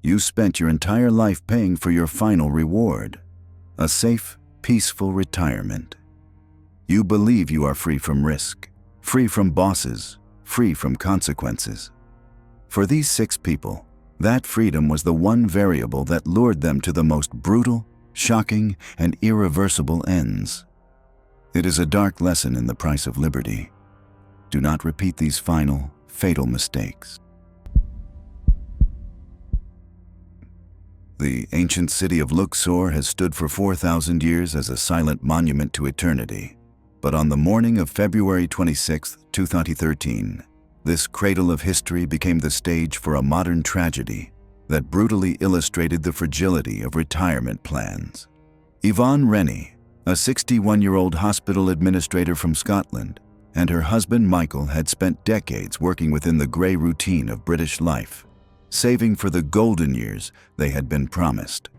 You spent your entire life paying for your final reward, a safe, peaceful retirement. You believe you are free from risk, free from bosses, free from consequences. For these 6 people, that freedom was the one variable that lured them to the most brutal, shocking, and irreversible ends. It is a dark lesson in the price of liberty. Do not repeat these final, fatal mistakes. The ancient city of Luxor has stood for 4,000 years as a silent monument to eternity. But on the morning of February 26, 2013, this cradle of history became the stage for a modern tragedy that brutally illustrated the fragility of retirement plans. Yvonne Rennie, a 61-year-old hospital administrator from Scotland, and her husband Michael had spent decades working within the grey routine of British life, saving for the golden years they had been promised.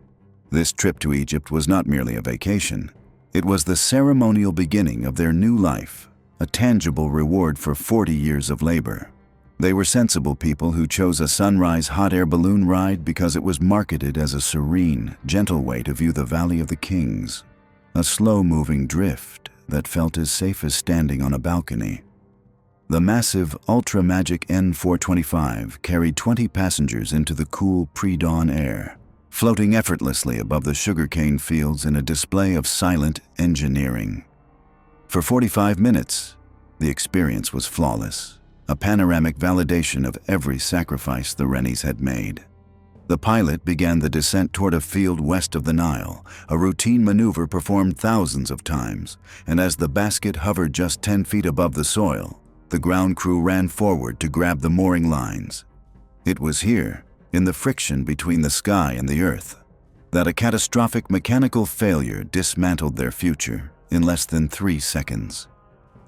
This trip to Egypt was not merely a vacation. It was the ceremonial beginning of their new life, a tangible reward for 40 years of labor. They were sensible people who chose a sunrise hot air balloon ride because it was marketed as a serene, gentle way to view the Valley of the Kings, a slow-moving drift that felt as safe as standing on a balcony. The massive Ultra Magic N425 carried 20 passengers into the cool pre-dawn air, floating effortlessly above the sugarcane fields in a display of silent engineering. For 45 minutes, the experience was flawless, a panoramic validation of every sacrifice the Rennies had made. The pilot began the descent toward a field west of the Nile, a routine maneuver performed thousands of times, and as the basket hovered just 10 feet above the soil, the ground crew ran forward to grab the mooring lines. It was here, in the friction between the sky and the earth, that a catastrophic mechanical failure dismantled their future in less than 3 seconds.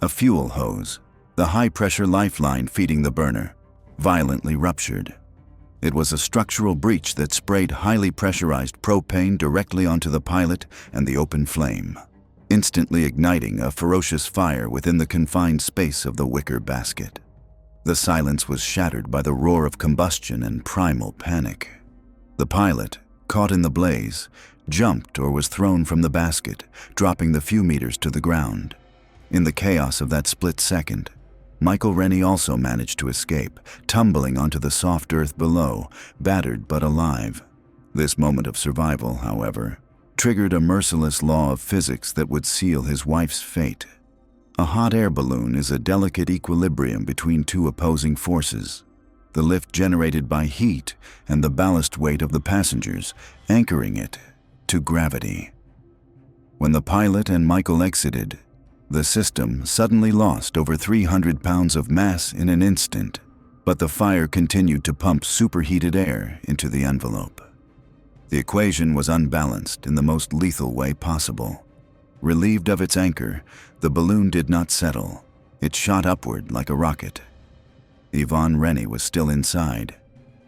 A fuel hose, the high-pressure lifeline feeding the burner, violently ruptured. It was a structural breach that sprayed highly pressurized propane directly onto the pilot and the open flame, instantly igniting a ferocious fire within the confined space of the wicker basket. The silence was shattered by the roar of combustion and primal panic. The pilot, caught in the blaze, jumped or was thrown from the basket, dropping the few meters to the ground. In the chaos of that split second, Michael Rennie also managed to escape, tumbling onto the soft earth below, battered but alive. This moment of survival, however, triggered a merciless law of physics that would seal his wife's fate. A hot air balloon is a delicate equilibrium between 2 opposing forces, the lift generated by heat and the ballast weight of the passengers, anchoring it to gravity. When the pilot and Michael exited, the system suddenly lost over 300 pounds of mass in an instant, but the fire continued to pump superheated air into the envelope. The equation was unbalanced in the most lethal way possible. Relieved of its anchor, the balloon did not settle. It shot upward like a rocket. Yvonne Rennie was still inside.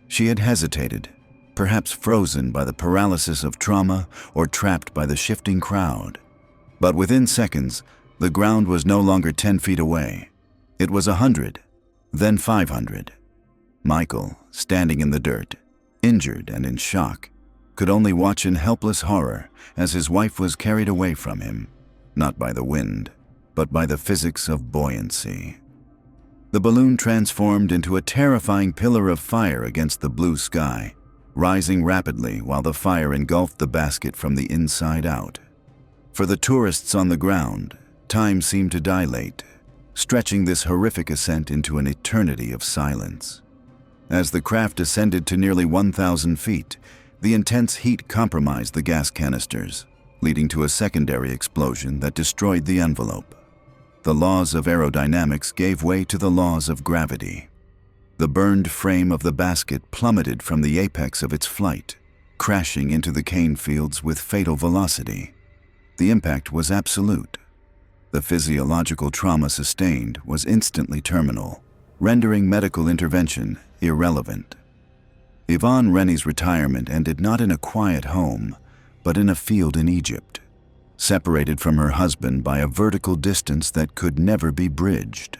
She had hesitated, perhaps frozen by the paralysis of trauma or trapped by the shifting crowd. But within seconds, the ground was no longer 10 feet away. It was 100, then 500. Michael, standing in the dirt, injured and in shock, could only watch in helpless horror as his wife was carried away from him, not by the wind, but by the physics of buoyancy. The balloon transformed into a terrifying pillar of fire against the blue sky, rising rapidly while the fire engulfed the basket from the inside out. For the tourists on the ground, time seemed to dilate, stretching this horrific ascent into an eternity of silence. As the craft ascended to nearly 1,000 feet, the intense heat compromised the gas canisters, leading to a secondary explosion that destroyed the envelope. The laws of aerodynamics gave way to the laws of gravity. The burned frame of the basket plummeted from the apex of its flight, crashing into the cane fields with fatal velocity. The impact was absolute. The physiological trauma sustained was instantly terminal, rendering medical intervention irrelevant. Yvonne Rennie's retirement ended not in a quiet home, but in a field in Egypt, separated from her husband by a vertical distance that could never be bridged.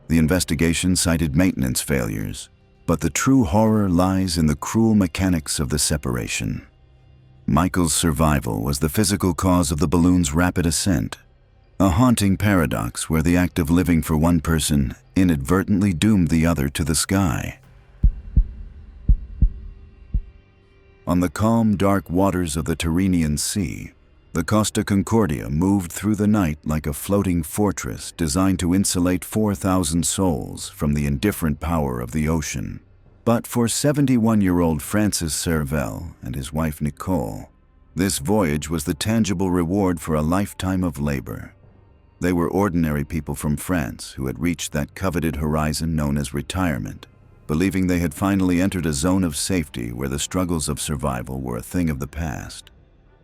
The investigation cited maintenance failures, But the true horror lies in the cruel mechanics of the separation. Michael's survival was the physical cause of the balloon's rapid ascent, a haunting paradox where the act of living for one person inadvertently doomed the other to the sky. On the calm, dark waters of the Tyrrhenian Sea, the Costa Concordia moved through the night like a floating fortress designed to insulate 4,000 souls from the indifferent power of the ocean. But for 71-year-old Francis Servel and his wife Nicole, this voyage was the tangible reward for a lifetime of labor. They were ordinary people from France who had reached that coveted horizon known as retirement, believing they had finally entered a zone of safety where the struggles of survival were a thing of the past.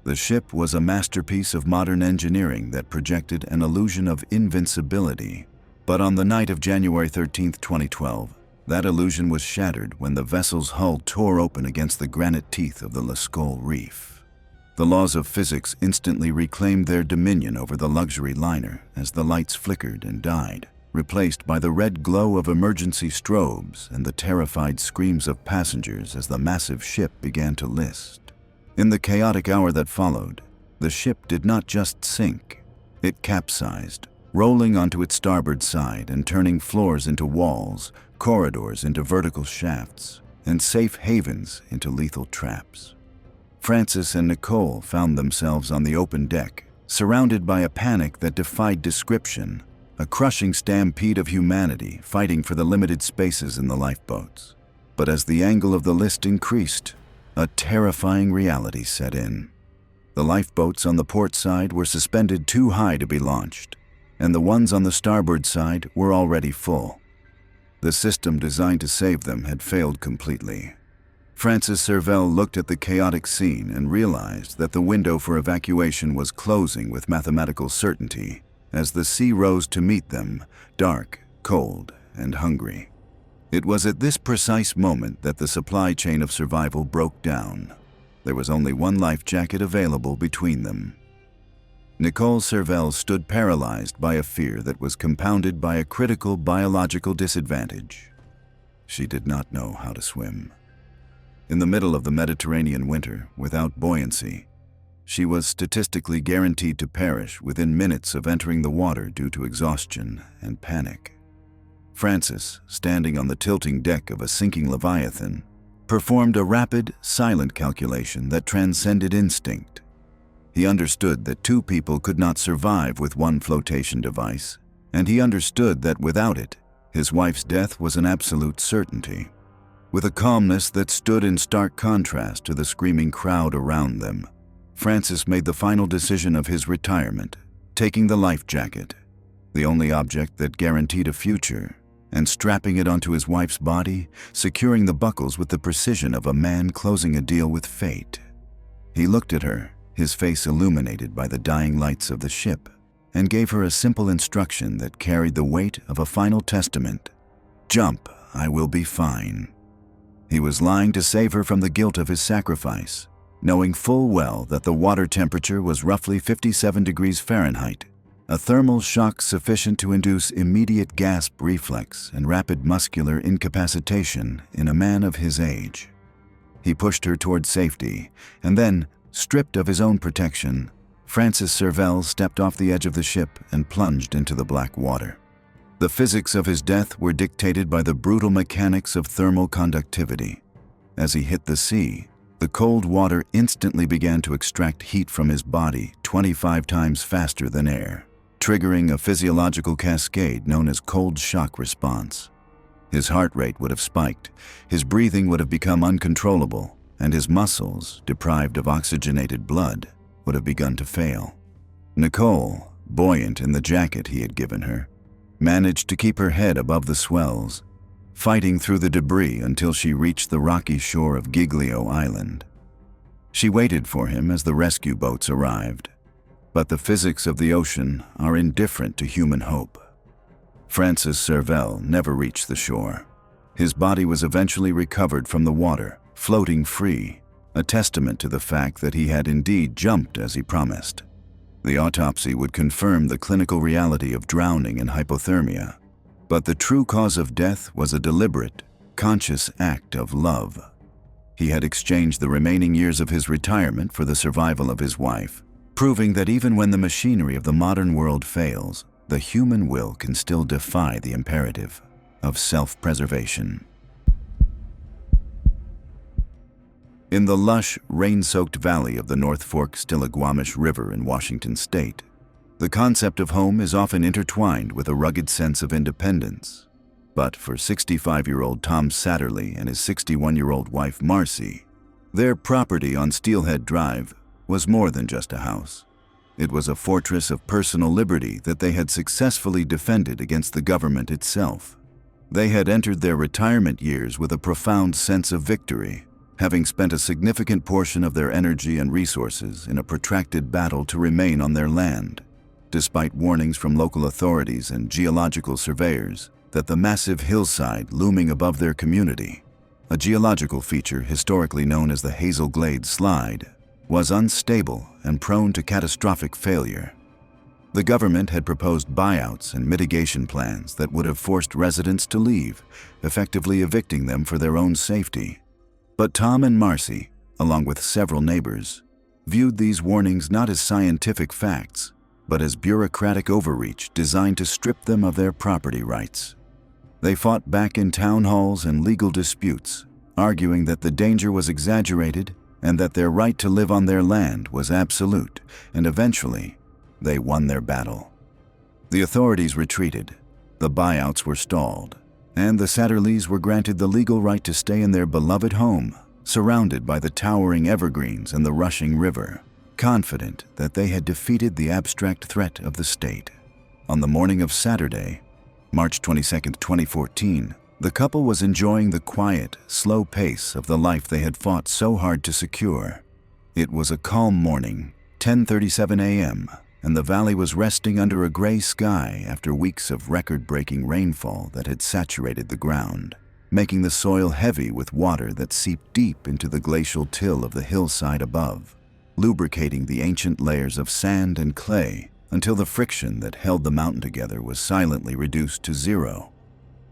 The ship was a masterpiece of modern engineering that projected an illusion of invincibility. But on the night of January 13, 2012, that illusion was shattered when the vessel's hull tore open against the granite teeth of the Luxor reef. The laws of physics instantly reclaimed their dominion over the luxury liner as the lights flickered and died, replaced by the red glow of emergency strobes and the terrified screams of passengers as the massive ship began to list. In the chaotic hour that followed, the ship did not just sink. It capsized, rolling onto its starboard side and turning floors into walls, corridors into vertical shafts, and safe havens into lethal traps. Francis and Nicole found themselves on the open deck, surrounded by a panic that defied description, a crushing stampede of humanity fighting for the limited spaces in the lifeboats. But as the angle of the list increased, a terrifying reality set in. The lifeboats on the port side were suspended too high to be launched, and the ones on the starboard side were already full. The system designed to save them had failed completely. Francis Servel looked at the chaotic scene and realized that the window for evacuation was closing with mathematical certainty as the sea rose to meet them, dark, cold, and hungry. It was at this precise moment that the supply chain of survival broke down. There was only one life jacket available between them. Nicole Servel stood paralyzed by a fear that was compounded by a critical biological disadvantage. She did not know how to swim. In the middle of the Mediterranean winter, without buoyancy, she was statistically guaranteed to perish within minutes of entering the water due to exhaustion and panic. Francis, standing on the tilting deck of a sinking Leviathan, performed a rapid, silent calculation that transcended instinct. He understood that two people could not survive with one flotation device, and he understood that without it, his wife's death was an absolute certainty. With a calmness that stood in stark contrast to the screaming crowd around them, Francis made the final decision of his retirement, taking the life jacket, the only object that guaranteed a future, and strapping it onto his wife's body, securing the buckles with the precision of a man closing a deal with fate. He looked at her, his face illuminated by the dying lights of the ship, and gave her a simple instruction that carried the weight of a final testament. "Jump, I will be fine." He was lying to save her from the guilt of his sacrifice, knowing full well that the water temperature was roughly 57 degrees Fahrenheit, a thermal shock sufficient to induce immediate gasp reflex and rapid muscular incapacitation in a man of his age. He pushed her toward safety, and then, stripped of his own protection, Francis Servel stepped off the edge of the ship and plunged into the black water. The physics of his death were dictated by the brutal mechanics of thermal conductivity. As he hit the sea, the cold water instantly began to extract heat from his body 25 times faster than air, triggering a physiological cascade known as cold shock response. His heart rate would have spiked, his breathing would have become uncontrollable, and his muscles, deprived of oxygenated blood, would have begun to fail. Nicole, buoyant in the jacket he had given her, managed to keep her head above the swells, fighting through the debris until she reached the rocky shore of Giglio Island. She waited for him as the rescue boats arrived. But the physics of the ocean are indifferent to human hope. Francis Servel never reached the shore. His body was eventually recovered from the water, floating free, a testament to the fact that he had indeed jumped as he promised. The autopsy would confirm the clinical reality of drowning and hypothermia, but the true cause of death was a deliberate, conscious act of love. He had exchanged the remaining years of his retirement for the survival of his wife, proving that even when the machinery of the modern world fails, the human will can still defy the imperative of self-preservation. In the lush, rain-soaked valley of the North Fork Stillaguamish River in Washington state, the concept of home is often intertwined with a rugged sense of independence. But for 65-year-old Tom Satterlee and his 61-year-old wife Marcy, their property on Steelhead Drive was more than just a house. It was a fortress of personal liberty that they had successfully defended against the government itself. They had entered their retirement years with a profound sense of victory, having spent a significant portion of their energy and resources in a protracted battle to remain on their land, despite warnings from local authorities and geological surveyors that the massive hillside looming above their community, a geological feature historically known as the Hazel Glade Slide, was unstable and prone to catastrophic failure. The government had proposed buyouts and mitigation plans that would have forced residents to leave, effectively evicting them for their own safety. But Tom and Marcy, along with several neighbors, viewed these warnings not as scientific facts, but as bureaucratic overreach designed to strip them of their property rights. They fought back in town halls and legal disputes, arguing that the danger was exaggerated and that their right to live on their land was absolute, and eventually, they won their battle. The authorities retreated, the buyouts were stalled, and the Satterlees were granted the legal right to stay in their beloved home, surrounded by the towering evergreens and the rushing river, confident that they had defeated the abstract threat of the state. On the morning of Saturday, March 22, 2014, the couple was enjoying the quiet, slow pace of the life they had fought so hard to secure. It was a calm morning, 10:37 a.m., and the valley was resting under a gray sky after weeks of record-breaking rainfall that had saturated the ground, making the soil heavy with water that seeped deep into the glacial till of the hillside above, lubricating the ancient layers of sand and clay until the friction that held the mountain together was silently reduced to zero.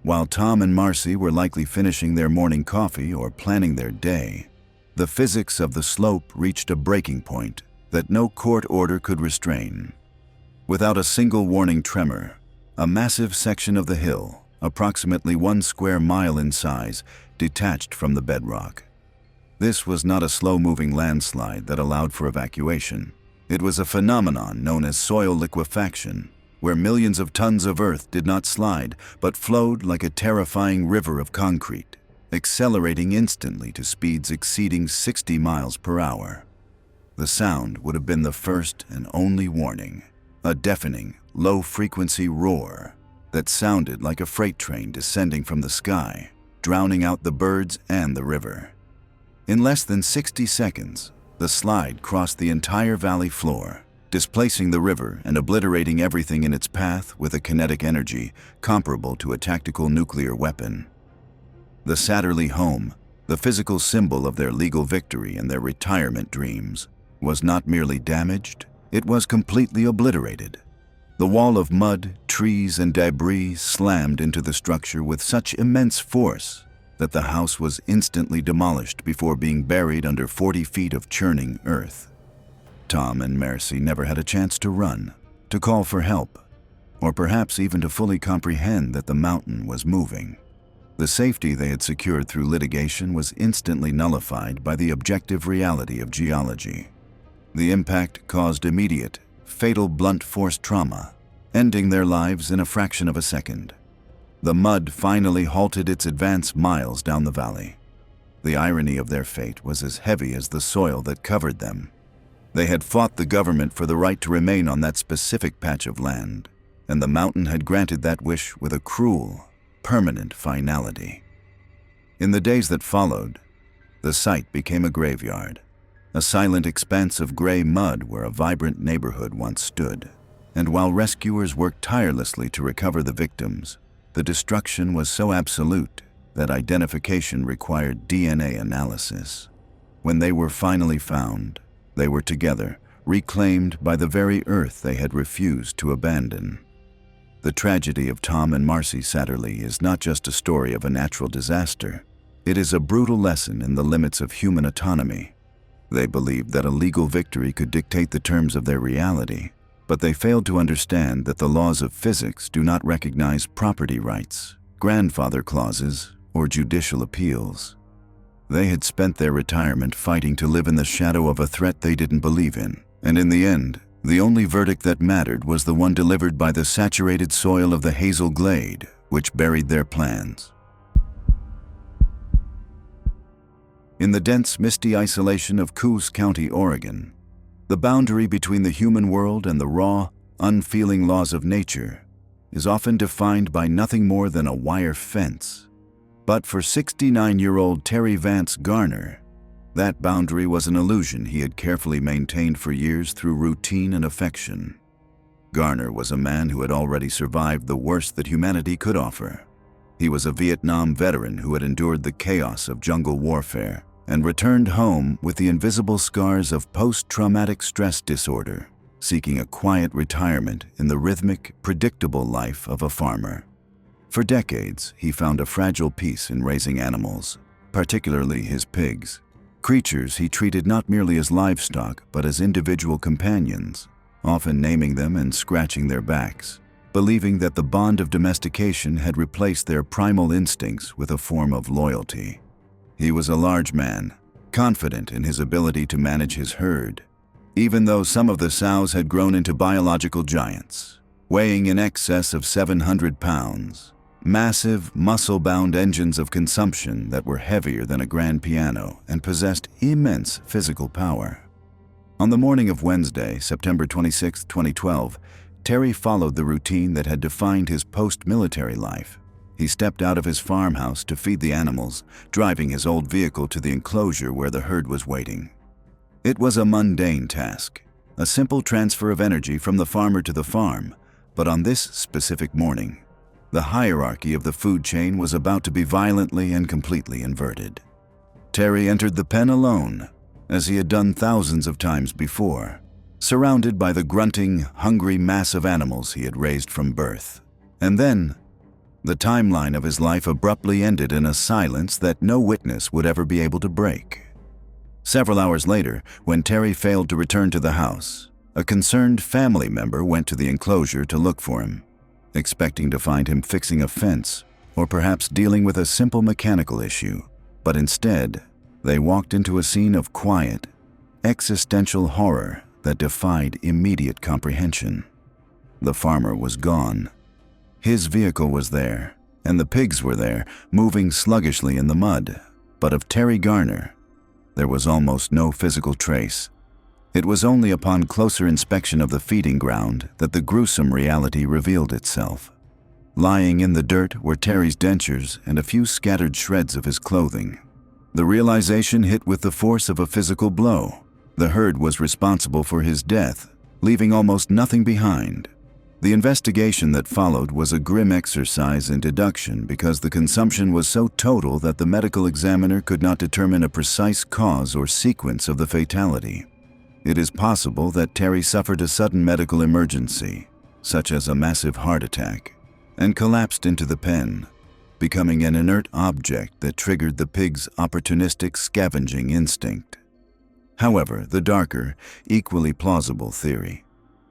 While Tom and Marcy were likely finishing their morning coffee or planning their day, the physics of the slope reached a breaking point that no court order could restrain. Without a single warning tremor, a massive section of the hill, approximately 1 square mile in size, detached from the bedrock. This was not a slow-moving landslide that allowed for evacuation. It was a phenomenon known as soil liquefaction, where millions of tons of earth did not slide, but flowed like a terrifying river of concrete, accelerating instantly to speeds exceeding 60 miles per hour. The sound would have been the first and only warning, a deafening, low-frequency roar that sounded like a freight train descending from the sky, drowning out the birds and the river. In less than 60 seconds, the slide crossed the entire valley floor, displacing the river and obliterating everything in its path with a kinetic energy comparable to a tactical nuclear weapon. The Satterlee home, the physical symbol of their legal victory and their retirement dreams, was not merely damaged, it was completely obliterated. The wall of mud, trees, and debris slammed into the structure with such immense force that the house was instantly demolished before being buried under 40 feet of churning earth. Tom and Marcy never had a chance to run, to call for help, or perhaps even to fully comprehend that the mountain was moving. The safety they had secured through litigation was instantly nullified by the objective reality of geology. The impact caused immediate, fatal blunt force trauma, ending their lives in a fraction of a second. The mud finally halted its advance miles down the valley. The irony of their fate was as heavy as the soil that covered them. They had fought the government for the right to remain on that specific patch of land, and the mountain had granted that wish with a cruel, permanent finality. In the days that followed, the site became a graveyard, a silent expanse of gray mud where a vibrant neighborhood once stood. And while rescuers worked tirelessly to recover the victims, the destruction was so absolute that identification required DNA analysis. When they were finally found, they were together, reclaimed by the very earth they had refused to abandon. The tragedy of Tom and Marcy Satterlee is not just a story of a natural disaster. It is a brutal lesson in the limits of human autonomy. They believed that a legal victory could dictate the terms of their reality, but they failed to understand that the laws of physics do not recognize property rights, grandfather clauses, or judicial appeals. They had spent their retirement fighting to live in the shadow of a threat they didn't believe in, and in the end, the only verdict that mattered was the one delivered by the saturated soil of the Hazel Glade, which buried their plans. In the dense, misty isolation of Coos County, Oregon, the boundary between the human world and the raw, unfeeling laws of nature is often defined by nothing more than a wire fence. But for 69-year-old Terry Vance Garner, that boundary was an illusion he had carefully maintained for years through routine and affection. Garner was a man who had already survived the worst that humanity could offer. He was a Vietnam veteran who had endured the chaos of jungle warfare and returned home with the invisible scars of post-traumatic stress disorder, seeking a quiet retirement in the rhythmic, predictable life of a farmer. For decades, he found a fragile peace in raising animals, particularly his pigs, creatures he treated not merely as livestock but as individual companions, often naming them and scratching their backs, believing that the bond of domestication had replaced their primal instincts with a form of loyalty. He was a large man, confident in his ability to manage his herd, even though some of the sows had grown into biological giants, weighing in excess of 700 pounds, massive, muscle-bound engines of consumption that were heavier than a grand piano and possessed immense physical power. On the morning of Wednesday, September 26, 2012, Terry followed the routine that had defined his post-military life. He stepped out of his farmhouse to feed the animals, driving his old vehicle to the enclosure where the herd was waiting. It was a mundane task, a simple transfer of energy from the farmer to the farm, but on this specific morning, the hierarchy of the food chain was about to be violently and completely inverted. Terry entered the pen alone, as he had done thousands of times before, surrounded by the grunting, hungry mass of animals he had raised from birth. And then, the timeline of his life abruptly ended in a silence that no witness would ever be able to break. Several hours later, when Terry failed to return to the house, a concerned family member went to the enclosure to look for him, expecting to find him fixing a fence or perhaps dealing with a simple mechanical issue. But instead, they walked into a scene of quiet, existential horror that defied immediate comprehension. The farmer was gone. His vehicle was there, and the pigs were there, moving sluggishly in the mud. But of Terry Garner, there was almost no physical trace. It was only upon closer inspection of the feeding ground that the gruesome reality revealed itself. Lying in the dirt were Terry's dentures and a few scattered shreds of his clothing. The realization hit with the force of a physical blow. The herd was responsible for his death, leaving almost nothing behind. The investigation that followed was a grim exercise in deduction because the consumption was so total that the medical examiner could not determine a precise cause or sequence of the fatality. It is possible that Terry suffered a sudden medical emergency, such as a massive heart attack, and collapsed into the pen, becoming an inert object that triggered the pig's opportunistic scavenging instinct. However, the darker, equally plausible theory,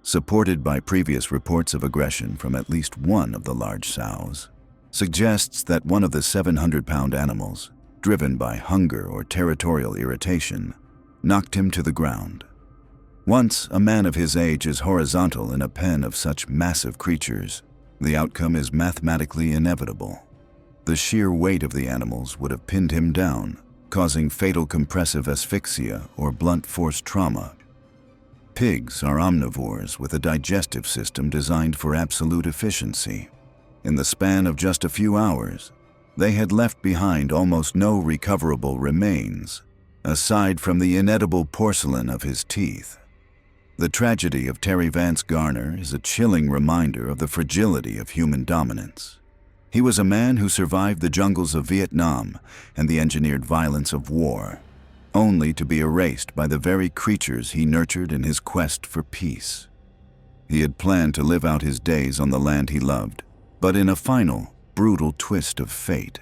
supported by previous reports of aggression from at least one of the large sows, suggests that one of the 700-pound animals, driven by hunger or territorial irritation, knocked him to the ground. Once a man of his age is horizontal in a pen of such massive creatures, the outcome is mathematically inevitable. The sheer weight of the animals would have pinned him down, causing fatal compressive asphyxia or blunt force trauma. Pigs are omnivores with a digestive system designed for absolute efficiency. In the span of just a few hours, they had left behind almost no recoverable remains, aside from the inedible porcelain of his teeth. The tragedy of Terry Vance Garner is a chilling reminder of the fragility of human dominance. He was a man who survived the jungles of Vietnam and the engineered violence of war, only to be erased by the very creatures he nurtured in his quest for peace. He had planned to live out his days on the land he loved, but in a final, brutal twist of fate.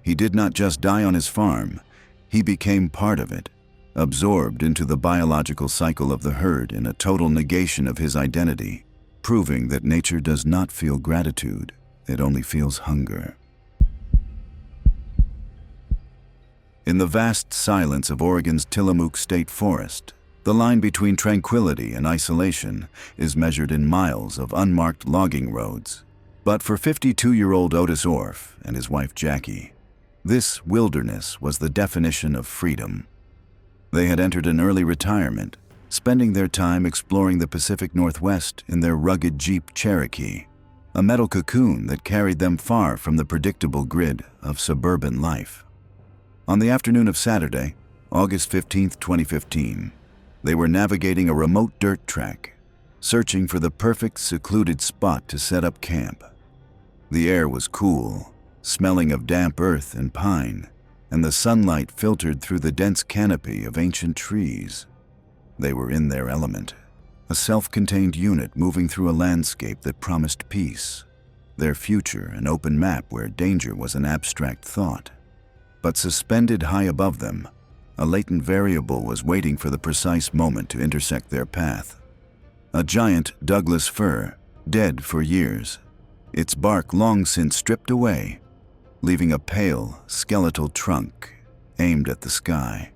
He did not just die on his farm, he became part of it, absorbed into the biological cycle of the herd in a total negation of his identity, proving that nature does not feel gratitude, it only feels hunger. In the vast silence of Oregon's Tillamook State Forest, the line between tranquility and isolation is measured in miles of unmarked logging roads. But for 52-year-old Otis Orff and his wife Jackie, this wilderness was the definition of freedom. They had entered an early retirement, spending their time exploring the Pacific Northwest in their rugged Jeep Cherokee, a metal cocoon that carried them far from the predictable grid of suburban life. On the afternoon of Saturday, August 15, 2015, they were navigating a remote dirt track, searching for the perfect secluded spot to set up camp. The air was cool, smelling of damp earth and pine, and the sunlight filtered through the dense canopy of ancient trees. They were in their element, a self-contained unit moving through a landscape that promised peace, their future an open map where danger was an abstract thought. But suspended high above them, a latent variable was waiting for the precise moment to intersect their path. A giant Douglas fir, dead for years, its bark long since stripped away, leaving a pale, skeletal trunk aimed at the sky.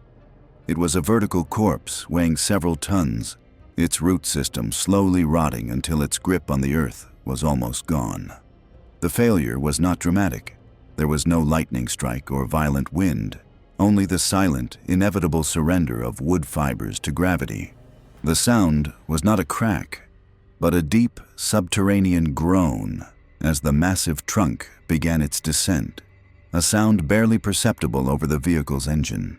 It was a vertical corpse weighing several tons, its root system slowly rotting until its grip on the earth was almost gone. The failure was not dramatic. There was no lightning strike or violent wind, only the silent, inevitable surrender of wood fibers to gravity. The sound was not a crack, but a deep, subterranean groan as the massive trunk began its descent, a sound barely perceptible over the vehicle's engine.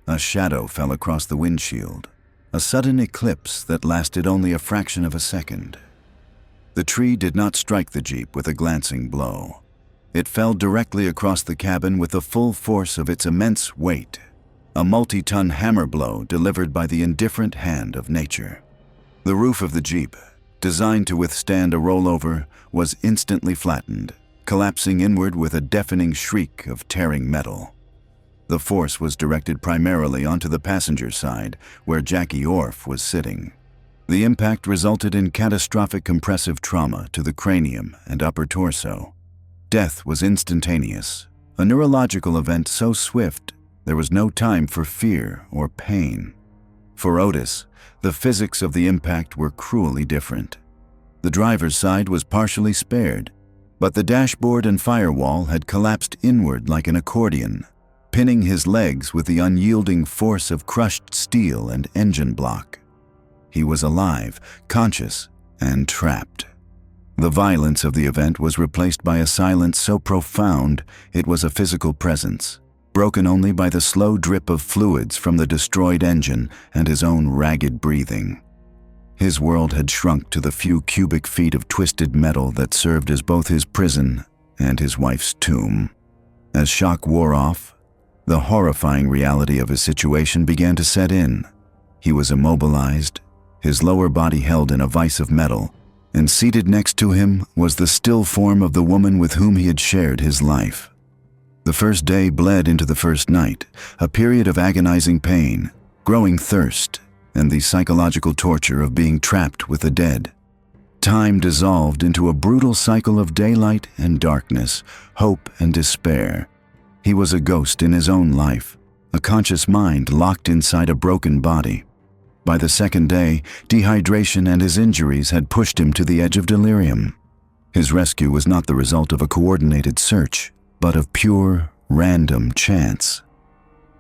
A shadow fell across the windshield, a sudden eclipse that lasted only a fraction of a second. The tree did not strike the Jeep with a glancing blow. It fell directly across the cabin with the full force of its immense weight, a multi-ton hammer blow delivered by the indifferent hand of nature. The roof of the Jeep, designed to withstand a rollover, was instantly flattened, collapsing inward with a deafening shriek of tearing metal. The force was directed primarily onto the passenger side, where Jackie Orff was sitting. The impact resulted in catastrophic compressive trauma to the cranium and upper torso. Death was instantaneous, a neurological event so swift there was no time for fear or pain. For Otis, the physics of the impact were cruelly different. The driver's side was partially spared, but the dashboard and firewall had collapsed inward like an accordion, pinning his legs with the unyielding force of crushed steel and engine block. He was alive, conscious, and trapped. The violence of the event was replaced by a silence so profound it was a physical presence, broken only by the slow drip of fluids from the destroyed engine and his own ragged breathing. His world had shrunk to the few cubic feet of twisted metal that served as both his prison and his wife's tomb. As shock wore off, the horrifying reality of his situation began to set in. He was immobilized, his lower body held in a vise of metal, and seated next to him was the still form of the woman with whom he had shared his life. The first day bled into the first night, a period of agonizing pain, growing thirst, and the psychological torture of being trapped with the dead. Time dissolved into a brutal cycle of daylight and darkness, hope and despair. He was a ghost in his own life, a conscious mind locked inside a broken body. By the second day, dehydration and his injuries had pushed him to the edge of delirium. His rescue was not the result of a coordinated search, but of pure, random chance.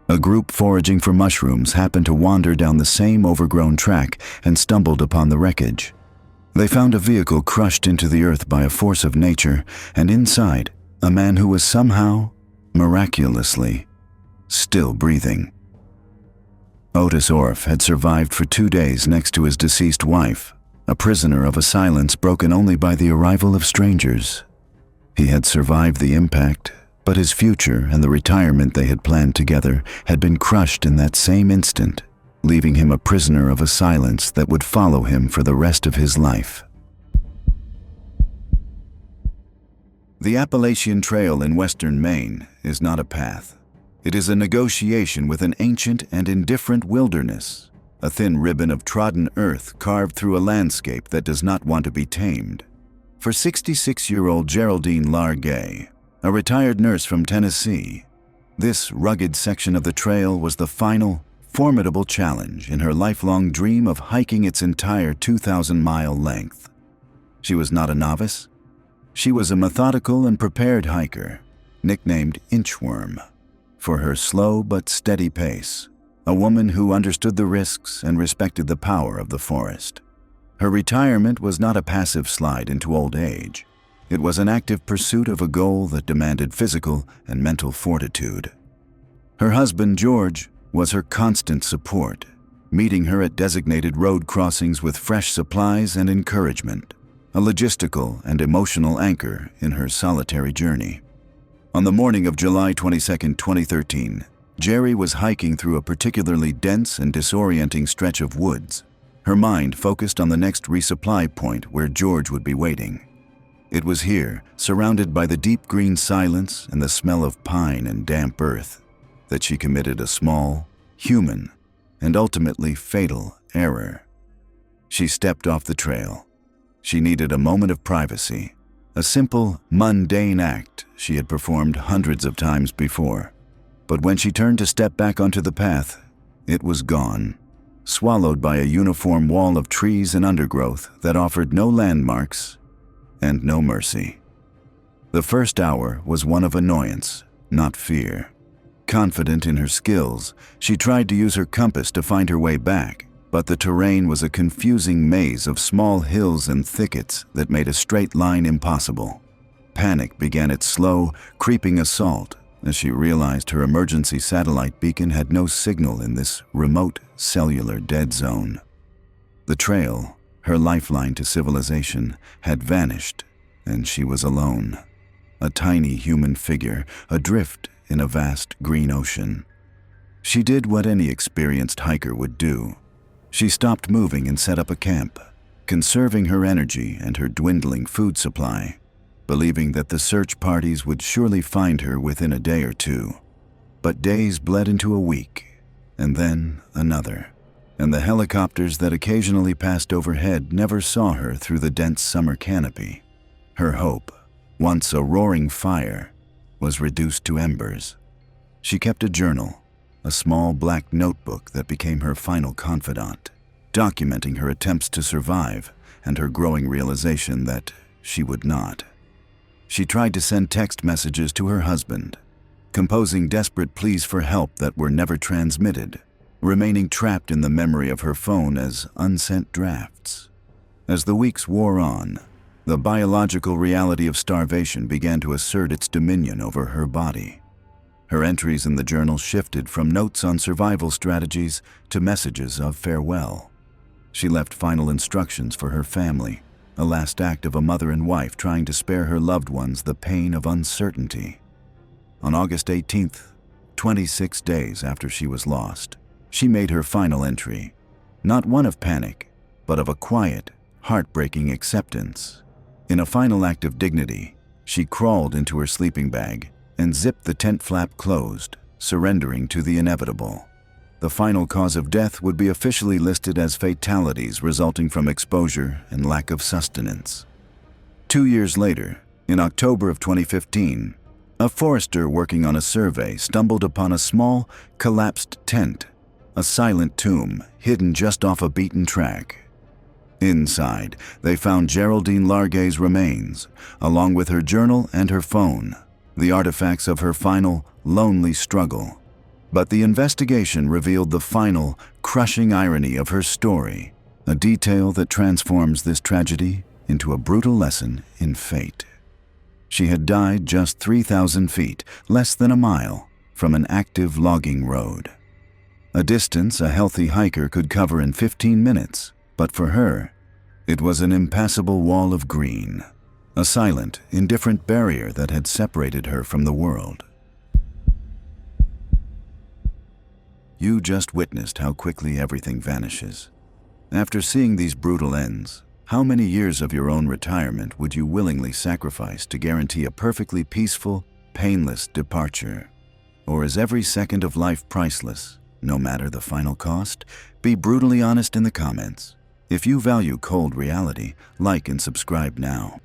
A group foraging for mushrooms happened to wander down the same overgrown track and stumbled upon the wreckage. They found a vehicle crushed into the earth by a force of nature, and inside, a man who was somehow, miraculously, still breathing. Otis Orff had survived for 2 days next to his deceased wife, a prisoner of a silence broken only by the arrival of strangers. He had survived the impact, but his future and the retirement they had planned together had been crushed in that same instant. leaving him a prisoner of a silence that would follow him for the rest of his life. The Appalachian Trail in western Maine is not a path. It is a negotiation with an ancient and indifferent wilderness, a thin ribbon of trodden earth carved through a landscape that does not want to be tamed. For 66-year-old Geraldine Largay, a retired nurse from Tennessee, this rugged section of the trail was the final, formidable challenge in her lifelong dream of hiking its entire 2,000-mile length. She was not a novice. She was a methodical and prepared hiker, nicknamed Inchworm, for her slow but steady pace, a woman who understood the risks and respected the power of the forest. Her retirement was not a passive slide into old age. It was an active pursuit of a goal that demanded physical and mental fortitude. Her husband, George, was her constant support, meeting her at designated road crossings with fresh supplies and encouragement, a logistical and emotional anchor in her solitary journey. On the morning of July 22, 2013, Jerry was hiking through a particularly dense and disorienting stretch of woods, her mind focused on the next resupply point where George would be waiting. It was here, surrounded by the deep green silence and the smell of pine and damp earth, that she committed a small, human, and ultimately fatal error. She stepped off the trail. She needed a moment of privacy, a simple, mundane act she had performed hundreds of times before. But when she turned to step back onto the path, it was gone, swallowed by a uniform wall of trees and undergrowth that offered no landmarks and no mercy. The first hour was one of annoyance, not fear. Confident in her skills, she tried to use her compass to find her way back, but the terrain was a confusing maze of small hills and thickets that made a straight line impossible. Panic began its slow, creeping assault as she realized her emergency satellite beacon had no signal in this remote, cellular dead zone. The trail, her lifeline to civilization, had vanished, and she was alone. A tiny human figure, adrift in a vast green ocean. She did what any experienced hiker would do. She stopped moving and set up a camp, conserving her energy and her dwindling food supply, believing that the search parties would surely find her within a day or two. But days bled into a week, and then another, and the helicopters that occasionally passed overhead never saw her through the dense summer canopy. Her hope, once a roaring fire, was reduced to embers. She kept a journal, a small black notebook that became her final confidant, documenting her attempts to survive and her growing realization that she would not. She tried to send text messages to her husband, composing desperate pleas for help that were never transmitted, remaining trapped in the memory of her phone as unsent drafts. As the weeks wore on, the biological reality of starvation began to assert its dominion over her body. Her entries in the journal shifted from notes on survival strategies to messages of farewell. She left final instructions for her family, a last act of a mother and wife trying to spare her loved ones the pain of uncertainty. On August 18th, 26 days after she was lost, she made her final entry, not one of panic, but of a quiet, heartbreaking acceptance. In a final act of dignity, she crawled into her sleeping bag and zipped the tent flap closed, surrendering to the inevitable. The final cause of death would be officially listed as fatalities resulting from exposure and lack of sustenance. 2 years later, in October of 2015, a forester working on a survey stumbled upon a small, collapsed tent, a silent tomb hidden just off a beaten track. Inside, they found Geraldine Largay's remains, along with her journal and her phone, the artifacts of her final, lonely struggle. But the investigation revealed the final, crushing irony of her story, a detail that transforms this tragedy into a brutal lesson in fate. She had died just 3,000 feet, less than a mile, from an active logging road. A distance a healthy hiker could cover in 15 minutes, but for her, it was an impassable wall of green, a silent, indifferent barrier that had separated her from the world. You just witnessed how quickly everything vanishes. After seeing these brutal ends, how many years of your own retirement would you willingly sacrifice to guarantee a perfectly peaceful, painless departure? Or is every second of life priceless, no matter the final cost? Be brutally honest in the comments. If you value cold reality, like and subscribe now.